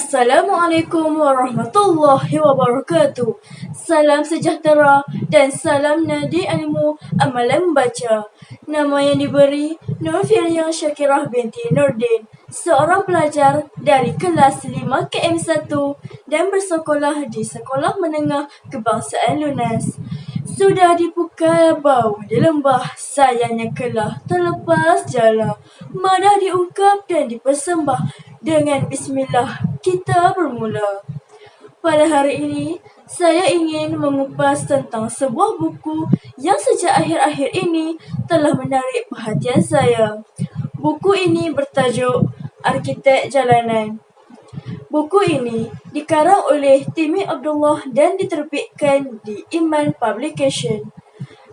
Assalamualaikum warahmatullahi wabarakatuh. Salam sejahtera dan salamnya di ilmu amalan membaca. Nama yang diberi Nurfiria Syakirah binti Nurdin, seorang pelajar dari kelas 5 KM1 dan bersekolah di Sekolah Menengah Kebangsaan Lunas. Sudah dipukul bau di lembah, sayangnya kelak terlepas jala. Madah diungkap dan dipersembah, dengan bismillah kita bermula. Pada hari ini, saya ingin mengupas tentang sebuah buku yang sejak akhir-akhir ini telah menarik perhatian saya. Buku ini bertajuk Arkitek Jalanan. Buku ini dikarang oleh Timi Abdullah dan diterbitkan di Iman Publication.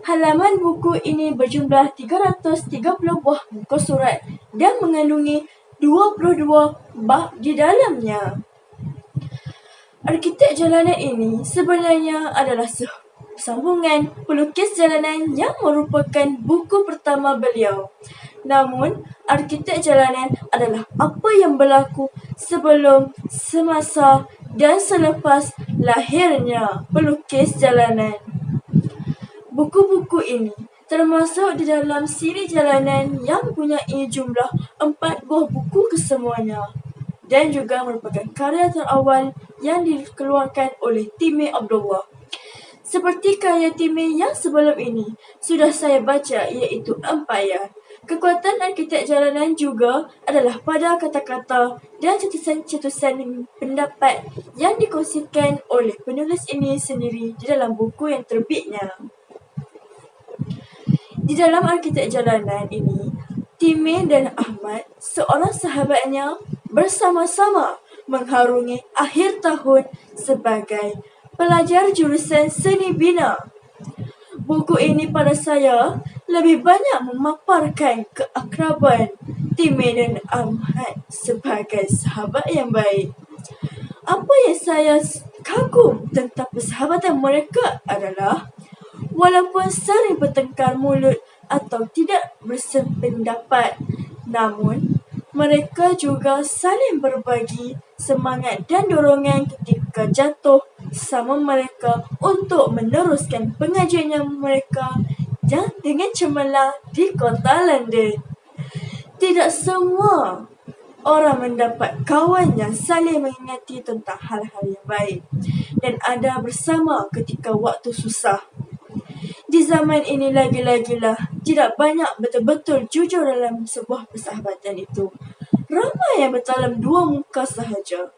Halaman buku ini berjumlah 330 buah muka surat dan mengandungi 22 bab di dalamnya. Arkitek Jalanan ini sebenarnya adalah sambungan Pelukis Jalanan yang merupakan buku pertama beliau. Namun, Arkitek Jalanan adalah apa yang berlaku sebelum, semasa dan selepas lahirnya Pelukis Jalanan. Buku-buku ini termasuk di dalam siri jalanan yang mempunyai jumlah 4 buah buku kesemuanya dan juga merupakan karya terawal yang dikeluarkan oleh Timi Abdullah. Seperti karya Timi yang sebelum ini sudah saya baca, iaitu Empire. Kekuatan Arkitek Jalanan juga adalah pada kata-kata dan cetusan-cetusan pendapat yang dikongsikan oleh penulis ini sendiri di dalam buku yang terbitnya. Di dalam Arkitek Jalanan ini, Timi dan Ahmad, seorang sahabatnya, bersama-sama mengharungi akhir tahun sebagai pelajar jurusan Seni Bina. Buku ini pada saya lebih banyak memaparkan keakraban Timi dan Ahmad sebagai sahabat yang baik. Apa yang saya kagum tentang persahabatan mereka adalah walaupun sering bertengkar mulut atau tidak bersependapat, namun mereka juga saling berbagi semangat dan dorongan ketika jatuh sama mereka untuk meneruskan pengajian mereka dengan cemerlang di kota London. Tidak semua orang mendapat kawan yang saling mengingati tentang hal-hal yang baik dan ada bersama ketika waktu susah. Di zaman ini lagi-lagilah tidak banyak betul-betul jujur dalam sebuah persahabatan itu. Ramai yang bertalam dua muka sahaja.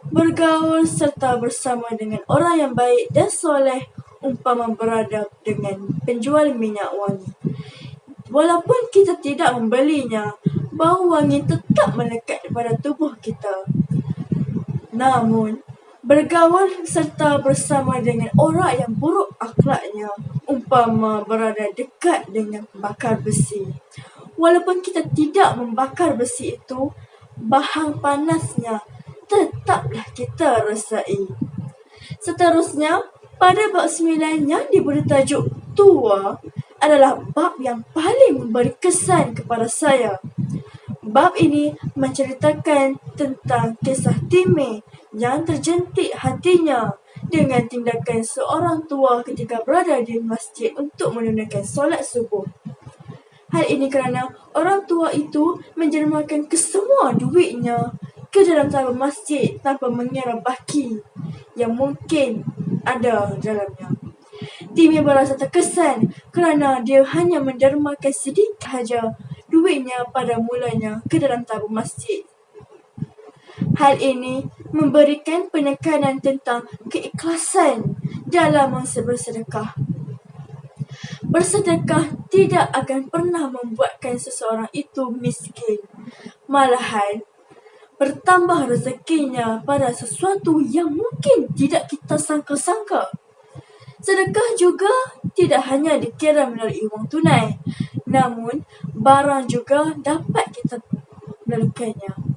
Bergaul serta bersama dengan orang yang baik dan soleh umpama beradab dengan penjual minyak wangi. Walaupun kita tidak membelinya, bau wangi tetap melekat pada tubuh kita. Namun, bergaul serta bersama dengan orang yang buruk akhlaknya, umpama berada dekat dengan pembakar besi. Walaupun kita tidak membakar besi itu, bahan panasnya tetaplah kita rasai. Seterusnya, pada bab 9 yang diberi tajuk Tua adalah bab yang paling memberi kesan kepada saya. Bab ini menceritakan tentang kisah Timi yang terjentik hatinya dengan tindakan seorang tua ketika berada di masjid untuk menunaikan solat subuh. Hal ini kerana orang tua itu menjermakan kesemua duitnya ke dalam tabung masjid tanpa mengira baki yang mungkin ada dalamnya. Timi merasa terkesan kerana dia hanya mendermakan sedikit sahaja duitnya pada mulanya ke dalam tabung masjid. Hal ini memberikan penekanan tentang keikhlasan dalam bersedekah. Bersedekah tidak akan pernah membuatkan seseorang itu miskin. Malahan, bertambah rezekinya pada sesuatu yang mungkin tidak kita sangka-sangka. Sedekah juga tidak hanya dikira melalui wang tunai, namun barang juga dapat kita melakukannya.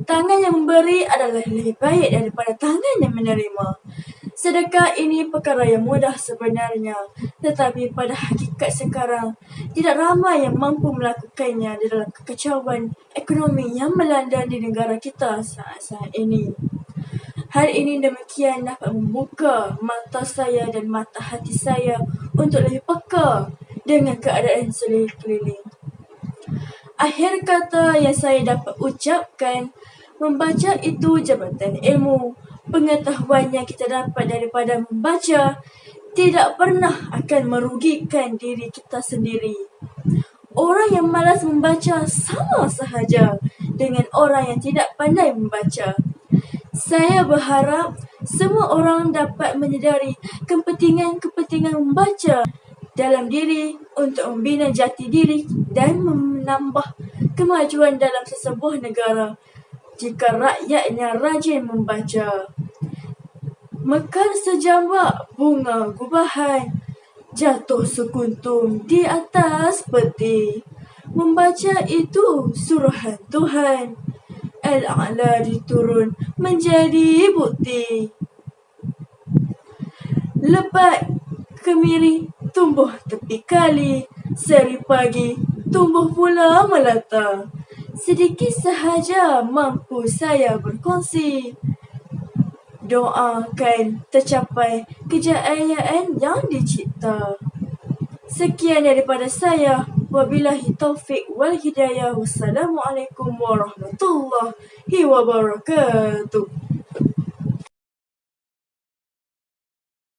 Tangan yang memberi adalah lebih baik daripada tangan yang menerima. Sedekah ini perkara yang mudah sebenarnya, tetapi pada hakikat sekarang, tidak ramai yang mampu melakukannya di dalam kekacauan ekonomi yang melanda di negara kita saat-saat ini. Hal ini demikian dapat membuka mata saya dan mata hati saya untuk lebih peka dengan keadaan sekeliling. Akhir kata yang saya dapat ucapkan, membaca itu jabatan ilmu. Pengetahuan yang kita dapat daripada membaca tidak pernah akan merugikan diri kita sendiri. Orang yang malas membaca sama sahaja dengan orang yang tidak pandai membaca. Saya berharap semua orang dapat menyedari kepentingan membaca dalam diri untuk membina jati diri dan menambah kemajuan dalam sesebuah negara. Jika rakyatnya rajin membaca, mekar sejambak bunga gubahan, jatuh sekuntum di atas peti. Membaca itu suruhan Tuhan, Al-A'la diturun menjadi bukti. Lebat kemiri tumbuh tepi kali, seri pagi tumbuh pula melata. Sedikit sahaja mampu saya berkongsi. Doakan tercapai kejayaan yang dicipta. Sekian daripada saya. Wabillahi taufiq wal hidayah. Wassalamualaikum warahmatullahi wabarakatuh.